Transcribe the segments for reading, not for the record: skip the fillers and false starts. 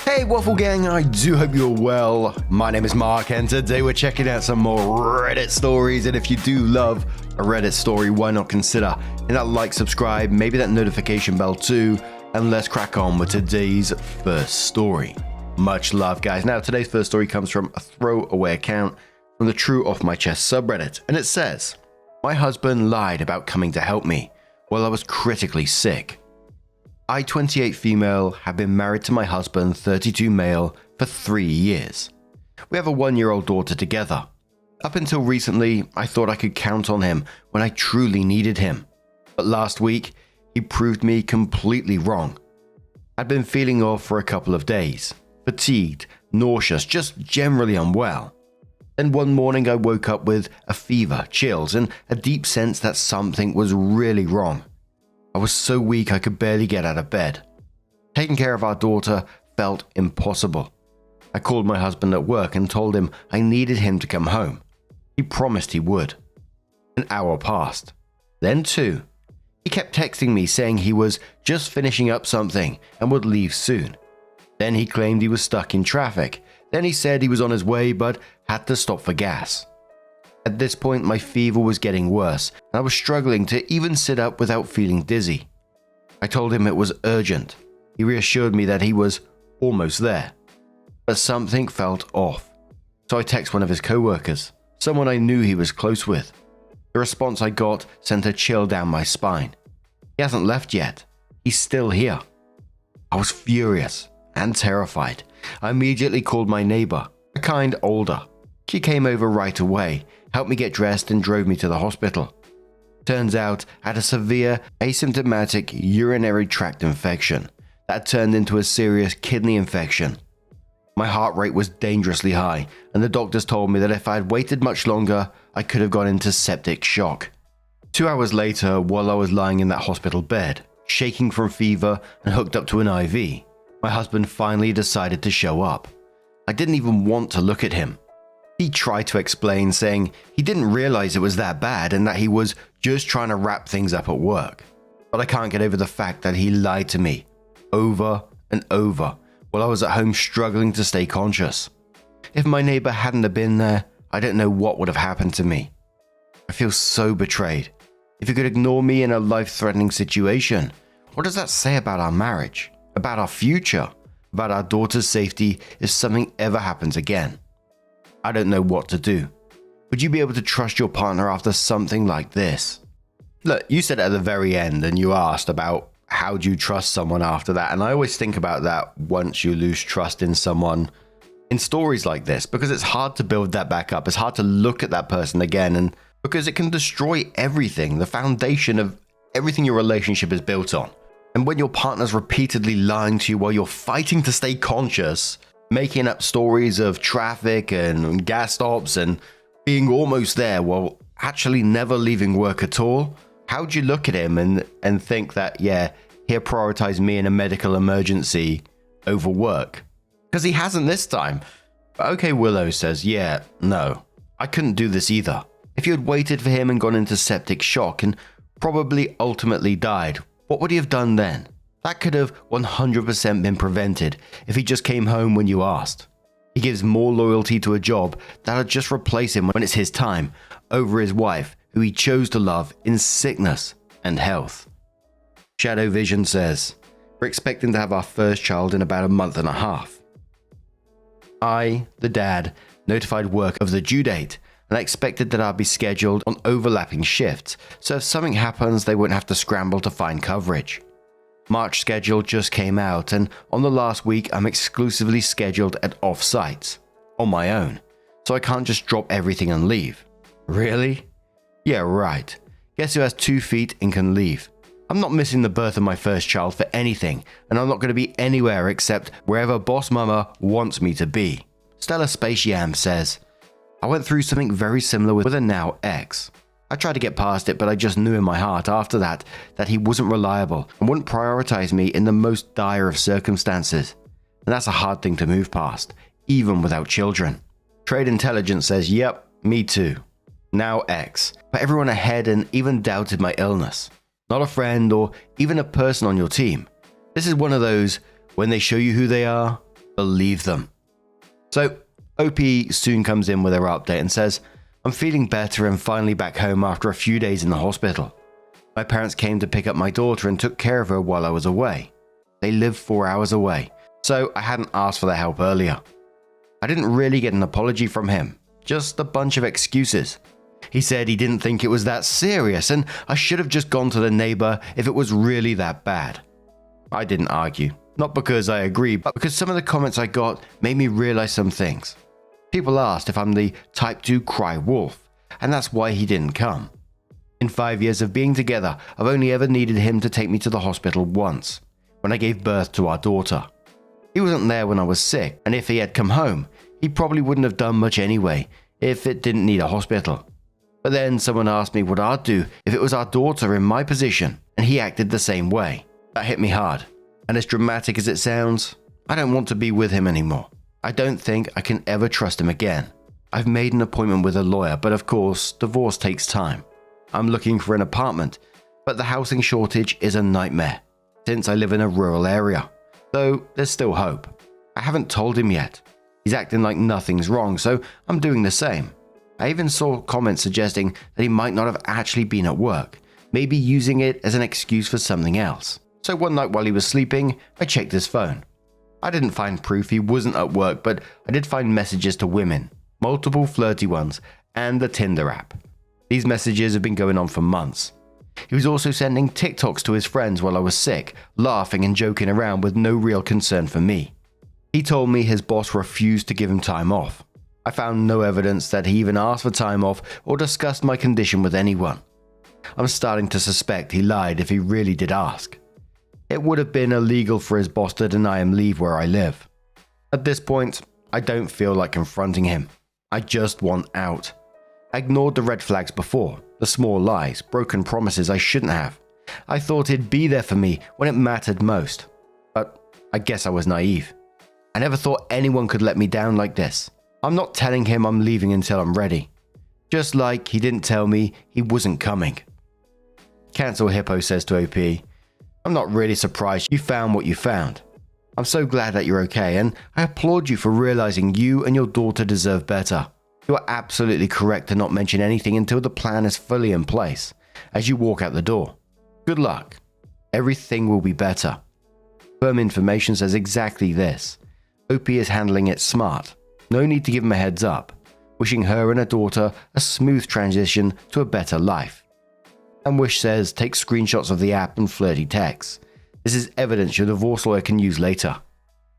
Hey Waffle Gang, I do hope you're well. My name is Mark and today we're checking out some more Reddit stories, and if you do love a Reddit story, why not consider hitting that like, subscribe, maybe that notification bell too, and let's crack on with today's first story. Much love guys. Now today's first story comes from a throwaway account from the TrueOffMyChest subreddit, and it says, "My husband lied about coming to help me while I was critically sick. I, 28 female, have been married to my husband, 32 male, for 3 years. We have a 1-year-old daughter together. Up until recently, I thought I could count on him when I truly needed him. But last week, he proved me completely wrong. I'd been feeling off for a couple of days, fatigued, nauseous, just generally unwell. Then one morning I woke up with a fever, chills, and a deep sense that something was really wrong. I was so weak I could barely get out of bed. Taking care of our daughter felt impossible. I called my husband at work and told him I needed him to come home. He promised he would. An hour passed. Then 2. He kept texting me saying he was just finishing up something and would leave soon. Then he claimed he was stuck in traffic. Then he said he was on his way but had to stop for gas. At this point, my fever was getting worse, and I was struggling to even sit up without feeling dizzy. I told him it was urgent. He reassured me that he was almost there. But something felt off. So I texted one of his co-workers, someone I knew he was close with. The response I got sent a chill down my spine. He hasn't left yet. He's still here. I was furious and terrified. I immediately called my neighbor, a kind older. She came over right away, helped me get dressed and drove me to the hospital. Turns out I had a severe asymptomatic urinary tract infection that turned into a serious kidney infection. My heart rate was dangerously high, and the doctors told me that if I had waited much longer, I could have gone into septic shock. 2 hours later, while I was lying in that hospital bed, shaking from fever and hooked up to an IV, my husband finally decided to show up. I didn't even want to look at him. He tried to explain, saying he didn't realize it was that bad and that he was just trying to wrap things up at work. But I can't get over the fact that he lied to me over and over while I was at home struggling to stay conscious. If my neighbor hadn't have been there, I don't know what would have happened to me. I feel so betrayed. If he could ignore me in a life-threatening situation, what does that say about our marriage, about our future, about our daughter's safety if something ever happens again? I don't know what to do. Would you be able to trust your partner after something like this?" Look, you said at the very end and you asked about how do you trust someone after that, and I always think about that once you lose trust in someone in stories like this, because it's hard to build that back up. It's hard to look at that person again, and because it can destroy everything, the foundation of everything your relationship is built on. And when your partner's repeatedly lying to you while you're fighting to stay conscious, making up stories of traffic and gas stops and being almost there while actually never leaving work at all, how do you look at him and think that, yeah, he'll prioritize me in a medical emergency over work? Because he hasn't this time. Okay, Willow says, yeah, no, I couldn't do this either. If you had waited for him and gone into septic shock and probably ultimately died, what would he have done then? That could have 100% been prevented if he just came home when you asked. He gives more loyalty to a job that'll just replace him when it's his time over his wife, who he chose to love in sickness and health. Shadow Vision says, "We're expecting to have our first child in about a month and a half. I, the dad, notified work of the due date, and I expected that I'd be scheduled on overlapping shifts, so if something happens, they wouldn't have to scramble to find coverage. March schedule just came out, and on the last week I'm exclusively scheduled at off-sites, on my own, so I can't just drop everything and leave." Really? Yeah, right. Guess who has 2 feet and can leave? I'm not missing the birth of my first child for anything, and I'm not going to be anywhere except wherever Boss Mama wants me to be. Stellar Space Yam says, "I went through something very similar with a now ex. I tried to get past it, but I just knew in my heart after that he wasn't reliable and wouldn't prioritize me in the most dire of circumstances. And that's a hard thing to move past, even without children." Trade Intelligence says, "Yep, me too. Now ex. Put everyone ahead and even doubted my illness. Not a friend or even a person on your team. This is one of those, when they show you who they are, believe them. So OP soon comes in with her update and says, I'm feeling better and finally back home after a few days in the hospital. My parents came to pick up my daughter and took care of her while I was away. They live 4 hours away, so I hadn't asked for their help earlier. I didn't really get an apology from him, just a bunch of excuses. He said he didn't think it was that serious and I should have just gone to the neighbor if it was really that bad. I didn't argue, not because I agree, but because some of the comments I got made me realize some things. People asked if I'm the type to cry wolf, and that's why he didn't come. In 5 years of being together, I've only ever needed him to take me to the hospital once, when I gave birth to our daughter. He wasn't there when I was sick, and if he had come home, he probably wouldn't have done much anyway, if it didn't need a hospital. But then someone asked me what I'd do if it was our daughter in my position, and he acted the same way. That hit me hard, and as dramatic as it sounds, I don't want to be with him anymore. I don't think I can ever trust him again. I've made an appointment with a lawyer, but of course, divorce takes time. I'm looking for an apartment, but the housing shortage is a nightmare, since I live in a rural area. Though there's still hope. I haven't told him yet. He's acting like nothing's wrong, so I'm doing the same. I even saw comments suggesting that he might not have actually been at work, maybe using it as an excuse for something else. So one night while he was sleeping, I checked his phone. I didn't find proof he wasn't at work, but I did find messages to women, multiple flirty ones, and the Tinder app. These messages have been going on for months. He was also sending TikToks to his friends while I was sick, laughing and joking around with no real concern for me. He told me his boss refused to give him time off. I found no evidence that he even asked for time off or discussed my condition with anyone. I'm starting to suspect he lied if he really did ask. It would have been illegal for his boss to deny him leave where I live. At this point, I don't feel like confronting him. I just want out. I ignored the red flags before, the small lies, broken promises I shouldn't have. I thought he'd be there for me when it mattered most. But I guess I was naive. I never thought anyone could let me down like this. I'm not telling him I'm leaving until I'm ready. Just like he didn't tell me he wasn't coming. Cancel Hippo says to OP, I'm not really surprised you found what you found. I'm so glad that you're okay, and I applaud you for realizing you and your daughter deserve better. You are absolutely correct to not mention anything until the plan is fully in place, as you walk out the door. Good luck. Everything will be better. Firm information says exactly this. OP is handling it smart. No need to give him a heads up. Wishing her and her daughter a smooth transition to a better life. And Wish says take screenshots of the app and flirty texts. This is evidence your divorce lawyer can use later.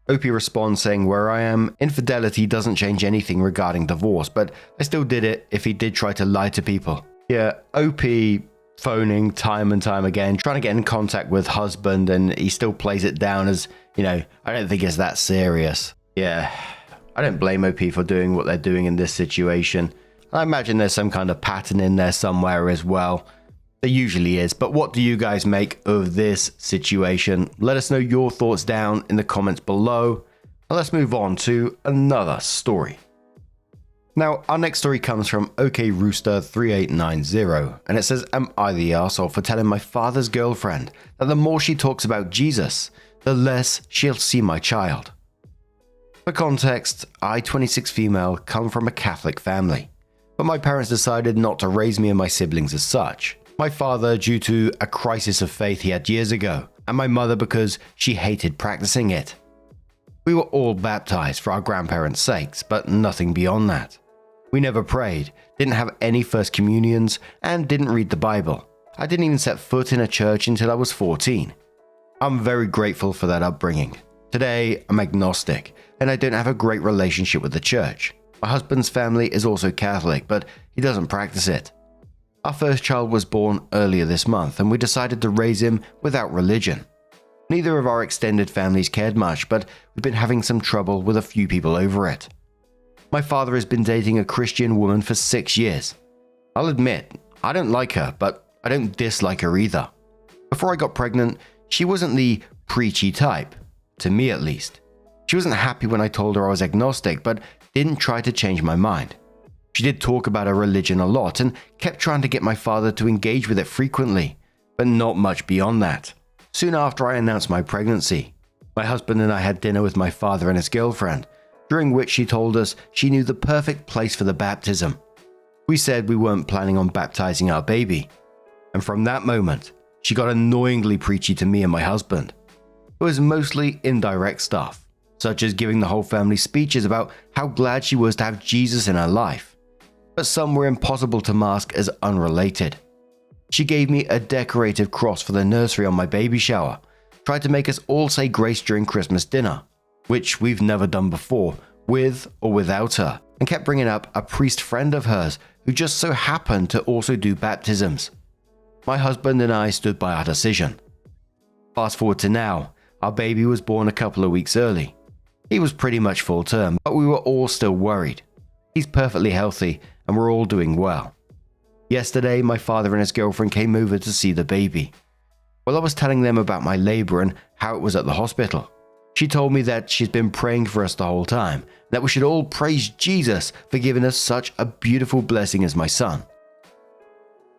OP responds saying where I am, infidelity doesn't change anything regarding divorce, but I still did it if he did try to lie to people. Yeah, OP phoning time and time again, trying to get in contact with husband, and he still plays it down as, I don't think it's that serious. Yeah, I don't blame OP for doing what they're doing in this situation. I imagine there's some kind of pattern in there somewhere as well. There usually is, but what do you guys make of this situation? Let us know your thoughts down in the comments below. And let's move on to another story. Now, our next story comes from OKRooster3890, and it says, am I the arsehole for telling my father's girlfriend that the more she talks about Jesus, the less she'll see my child? For context, I, 26 female, come from a Catholic family, but my parents decided not to raise me and my siblings as such. My father due to a crisis of faith he had years ago, and my mother because she hated practicing it. We were all baptized for our grandparents' sakes, but nothing beyond that. We never prayed, didn't have any first communions, and didn't read the Bible. I didn't even set foot in a church until I was 14. I'm very grateful for that upbringing. Today, I'm agnostic, and I don't have a great relationship with the church. My husband's family is also Catholic, but he doesn't practice it. Our first child was born earlier this month, and we decided to raise him without religion. Neither of our extended families cared much, but we've been having some trouble with a few people over it. My father has been dating a Christian woman for 6 years. I'll admit, I don't like her, but I don't dislike her either. Before I got pregnant, she wasn't the preachy type, to me at least. She wasn't happy when I told her I was agnostic, but didn't try to change my mind. She did talk about her religion a lot and kept trying to get my father to engage with it frequently, but not much beyond that. Soon after I announced my pregnancy, My husband and I had dinner with my father and his girlfriend, during which she told us she knew the perfect place for the baptism. We said we weren't planning on baptizing our baby, and from that moment, she got annoyingly preachy to me and my husband. It was mostly indirect stuff, such as giving the whole family speeches about how glad she was to have Jesus in her life, but some were impossible to mask as unrelated. She gave me a decorated cross for the nursery on my baby shower, tried to make us all say grace during Christmas dinner, which we've never done before, with or without her, and kept bringing up a priest friend of hers who just so happened to also do baptisms. My husband and I stood by our decision. Fast forward to now, our baby was born a couple of weeks early. He was pretty much full term, but we were all still worried. He's perfectly healthy and we're all doing well. Yesterday, my father and his girlfriend came over to see the baby. While I was telling them about my labor and how it was at the hospital, she told me that she's been praying for us the whole time, that we should all praise Jesus for giving us such a beautiful blessing as my son.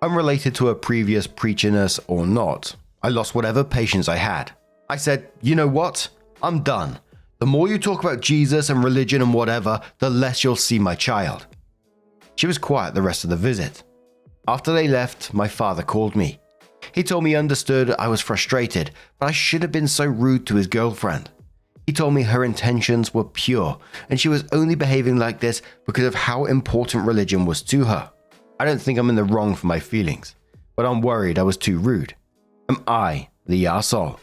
Unrelated to a previous preacherness or not, I lost whatever patience I had. I said, you know what? I'm done. The more you talk about Jesus and religion and whatever, the less you'll see my child. She was quiet the rest of the visit. After they left, my father called me. He told me he understood I was frustrated, but I shouldn't have been so rude to his girlfriend. He told me her intentions were pure, and she was only behaving like this because of how important religion was to her. I don't think I'm in the wrong for my feelings, but I'm worried I was too rude. Am I the arsehole?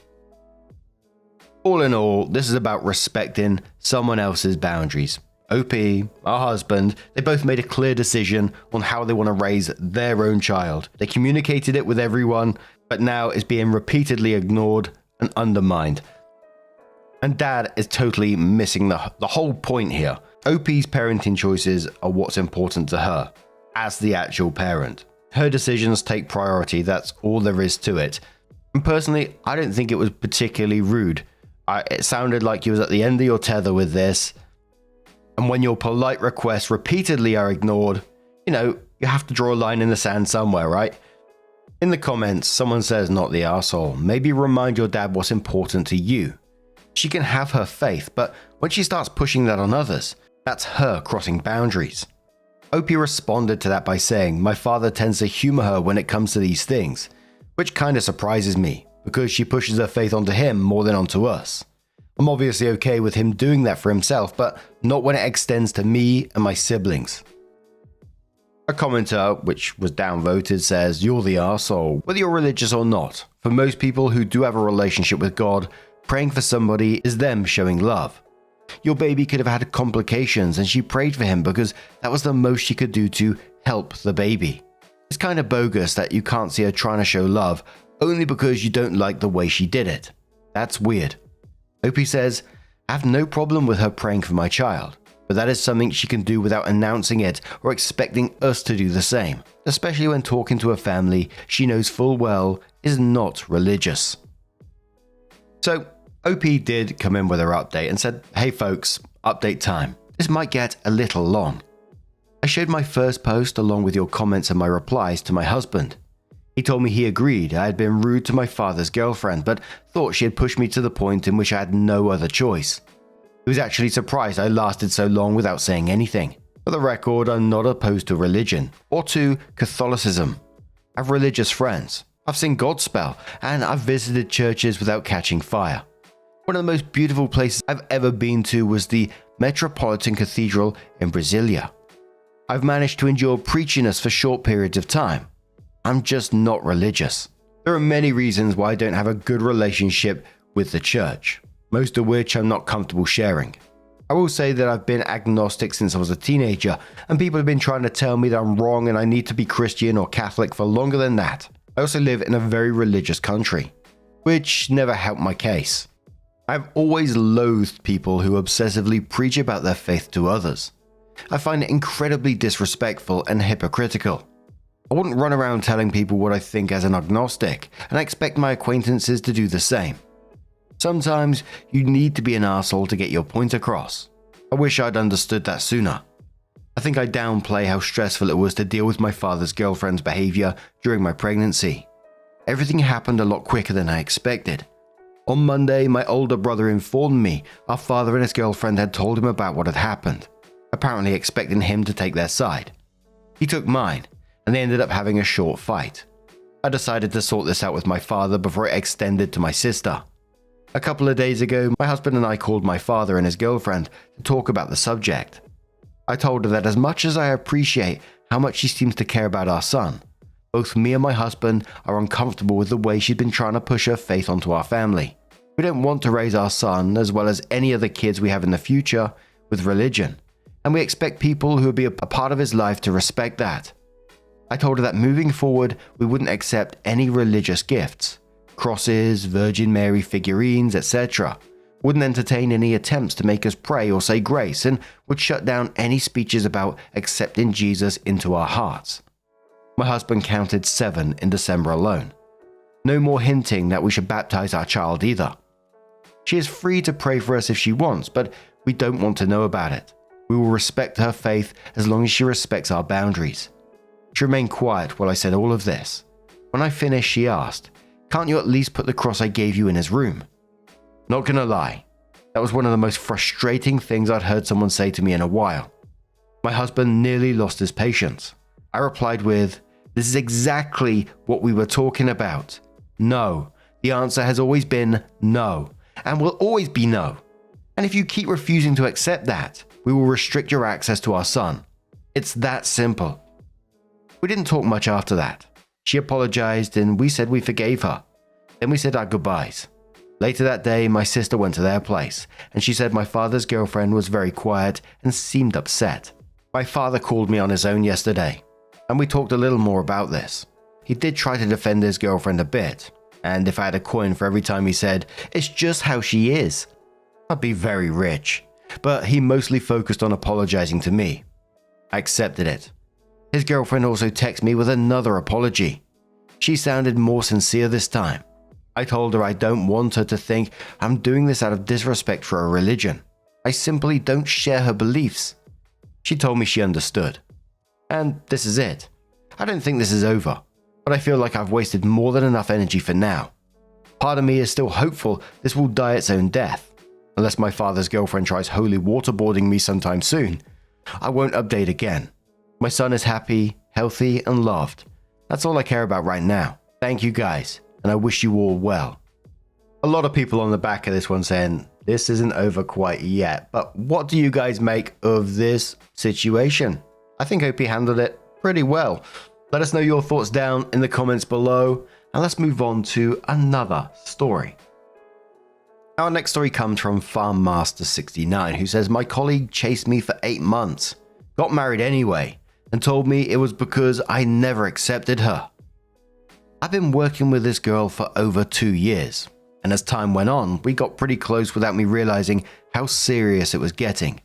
All in all, this is about respecting someone else's boundaries. OP, our husband, they both made a clear decision on how they want to raise their own child. They communicated it with everyone, but now it's being repeatedly ignored and undermined. And dad is totally missing the whole point here. OP's parenting choices are what's important to her, as the actual parent. Her decisions take priority, that's all there is to it. And personally, I don't think it was particularly rude. It sounded like you was at the end of your tether with this. And when your polite requests repeatedly are ignored, you have to draw a line in the sand somewhere, right? In the comments, someone says not the arsehole. Maybe remind your dad what's important to you. She can have her faith, but when she starts pushing that on others, that's her crossing boundaries. Opie responded to that by saying, my father tends to humor her when it comes to these things, which kind of surprises me, because she pushes her faith onto him more than onto us. I'm obviously okay with him doing that for himself, but not when it extends to me and my siblings. A commenter, which was downvoted, says, you're the arsehole, whether you're religious or not. For most people who do have a relationship with God, praying for somebody is them showing love. Your baby could have had complications and she prayed for him because that was the most she could do to help the baby. It's kind of bogus that you can't see her trying to show love only because you don't like the way she did it. That's weird. Opie says, I have no problem with her praying for my child, but that is something she can do without announcing it or expecting us to do the same, especially when talking to a family she knows full well is not religious. So, OP did come in with her update and said, hey folks, update time. This might get a little long. I showed my first post along with your comments and my replies to my husband. He told me he agreed I had been rude to my father's girlfriend, but thought she had pushed me to the point in which I had no other choice. He was actually surprised I lasted so long without saying anything. For the record, I'm not opposed to religion or to Catholicism. I have religious friends. I've seen Godspell, and I've visited churches without catching fire. One of the most beautiful places I've ever been to was the Metropolitan Cathedral in Brasilia. I've managed to endure preachiness for short periods of time. I'm just not religious. There are many reasons why I don't have a good relationship with the church, most of which I'm not comfortable sharing. I will say that I've been agnostic since I was a teenager, and people have been trying to tell me that I'm wrong and I need to be Christian or Catholic for longer than that. I also live in a very religious country, which never helped my case. I've always loathed people who obsessively preach about their faith to others. I find it incredibly disrespectful and hypocritical. I wouldn't run around telling people what I think as an agnostic, and I expect my acquaintances to do the same. Sometimes you need to be an arsehole to get your point across. I wish I'd understood that sooner. I think I downplay how stressful it was to deal with my father's girlfriend's behavior during my pregnancy. Everything happened a lot quicker than I expected. On Monday, my older brother informed me our father and his girlfriend had told him about what had happened, apparently expecting him to take their side. He took mine, and they ended up having a short fight. I decided to sort this out with my father before it extended to my sister. A couple of days ago, my husband and I called my father and his girlfriend to talk about the subject. I told her that as much as I appreciate how much she seems to care about our son, both me and my husband are uncomfortable with the way she's been trying to push her faith onto our family. We don't want to raise our son, as well as any other kids we have in the future, with religion, and we expect people who will be a part of his life to respect that. I told her that moving forward, we wouldn't accept any religious gifts, crosses, Virgin Mary figurines, etc. Wouldn't entertain any attempts to make us pray or say grace, and would shut down any speeches about accepting Jesus into our hearts. My husband counted 7 in December alone. No more hinting that we should baptize our child either. She is free to pray for us if she wants, but we don't want to know about it. We will respect her faith as long as she respects our boundaries. She remained quiet while I said all of this. When I finished, she asked, "Can't you at least put the cross I gave you in his room?" Not gonna lie, that was one of the most frustrating things I'd heard someone say to me in a while. My husband nearly lost his patience. I replied with, "This is exactly what we were talking about. No. The answer has always been no, and will always be no. And if you keep refusing to accept that, we will restrict your access to our son. It's that simple." We didn't talk much after that. She apologized and we said we forgave her. Then we said our goodbyes. Later that day, my sister went to their place, and she said my father's girlfriend was very quiet and seemed upset. My father called me on his own yesterday, and we talked a little more about this. He did try to defend his girlfriend a bit, and if I had a coin for every time he said, "It's just how she is," I'd be very rich. But he mostly focused on apologizing to me. I accepted it. His girlfriend also texted me with another apology. She sounded more sincere this time. I told her I don't want her to think I'm doing this out of disrespect for her religion. I simply don't share her beliefs. She told me she understood. And this is it. I don't think this is over, but I feel like I've wasted more than enough energy for now. Part of me is still hopeful this will die its own death, unless my father's girlfriend tries holy waterboarding me sometime soon. I won't update again. My son is happy, healthy, and loved. That's all I care about right now. Thank you guys, and I wish you all well. A lot of people on the back of this one saying, this isn't over quite yet, but what do you guys make of this situation? I think Opie handled it pretty well. Let us know your thoughts down in the comments below, and let's move on to another story. Our next story comes from FarmMaster69, who says, my colleague chased me for 8 months, got married anyway, and told me it was because I never accepted her. I've been working with this girl for over 2 years, and as time went on, we got pretty close without me realizing how serious it was getting.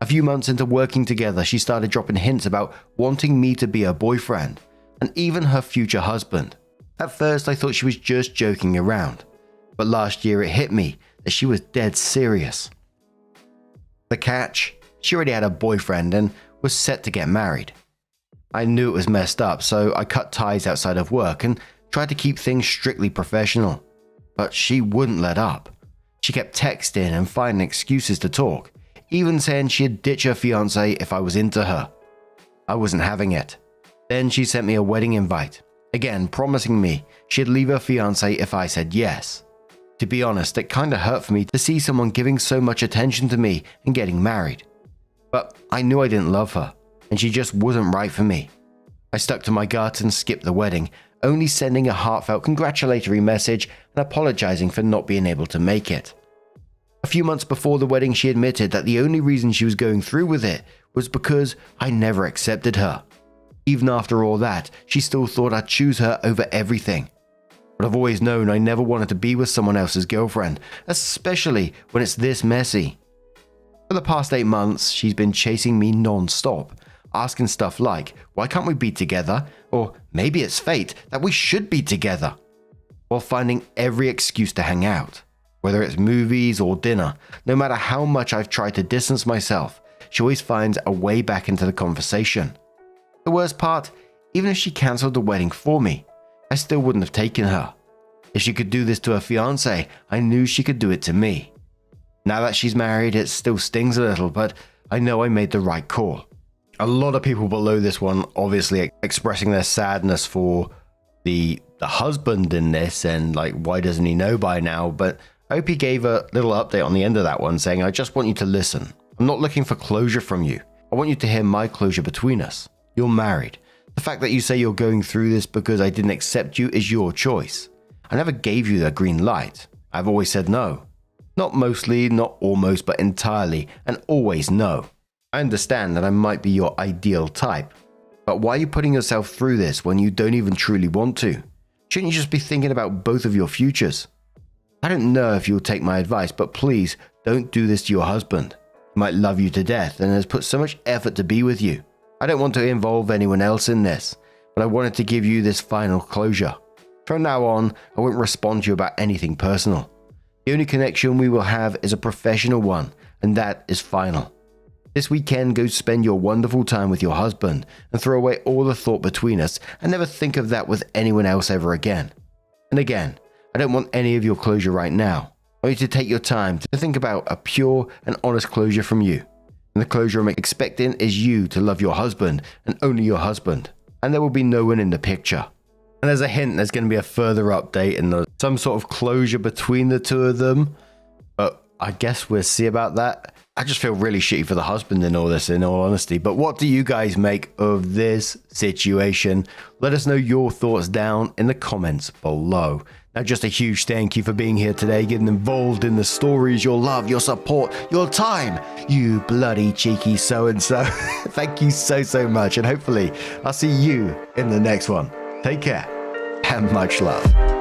A few months into working together, she started dropping hints about wanting me to be her boyfriend, and even her future husband. At first, I thought she was just joking around, but last year it hit me that she was dead serious. The catch? She already had a boyfriend and was set to get married. I knew it was messed up, so I cut ties outside of work and tried to keep things strictly professional. But she wouldn't let up. She kept texting and finding excuses to talk, even saying she'd ditch her fiancé if I was into her. I wasn't having it. Then she sent me a wedding invite, again promising me she'd leave her fiancé if I said yes. To be honest, it kinda hurt for me to see someone giving so much attention to me and getting married. But I knew I didn't love her, and she just wasn't right for me. I stuck to my gut and skipped the wedding, only sending a heartfelt congratulatory message and apologizing for not being able to make it. A few months before the wedding, she admitted that the only reason she was going through with it was because I never accepted her. Even after all that, she still thought I'd choose her over everything. But I've always known I never wanted to be with someone else's girlfriend, especially when it's this messy. For the past 8 months, she's been chasing me non-stop, asking stuff like, why can't we be together? Or maybe it's fate that we should be together. While finding every excuse to hang out. Whether it's movies or dinner, no matter how much I've tried to distance myself, she always finds a way back into the conversation. The worst part, even if she cancelled the wedding for me, I still wouldn't have taken her. If she could do this to her fiance, I knew she could do it to me. Now that she's married, it still stings a little, but I know I made the right call. A lot of people below this one obviously expressing their sadness for the husband in this, and like, why doesn't he know by now? But I hope he gave a little update on the end of that one, saying, I just want you to listen. I'm not looking for closure from you. I want you to hear my closure between us. You're married. The fact that you say you're going through this because I didn't accept you is your choice. I never gave you the green light. I've always said no. Not mostly, not almost, but entirely, and always no. I understand that I might be your ideal type, but why are you putting yourself through this when you don't even truly want to? Shouldn't you just be thinking about both of your futures? I don't know if you'll take my advice, but please don't do this to your husband. He might love you to death and has put so much effort to be with you. I don't want to involve anyone else in this, but I wanted to give you this final closure. From now on, I won't respond to you about anything personal. The only connection we will have is a professional one, and that is final. This weekend, go spend your wonderful time with your husband and throw away all the thought between us and never think of that with anyone else ever again. And again, I don't want any of your closure right now. I want you to take your time to think about a pure and honest closure from you. And the closure I'm expecting is you to love your husband and only your husband. And there will be no one in the picture. And as a hint, there's going to be a further update and some sort of closure between the two of them. But I guess we'll see about that. I just feel really shitty for the husband in all this, in all honesty. But what do you guys make of this situation? Let us know your thoughts down in the comments below. Now, just a huge thank you for being here today, getting involved in the stories, your love, your support, your time, you bloody cheeky so-and-so. Thank you so much, and hopefully I'll see you in the next one. Take care and much love.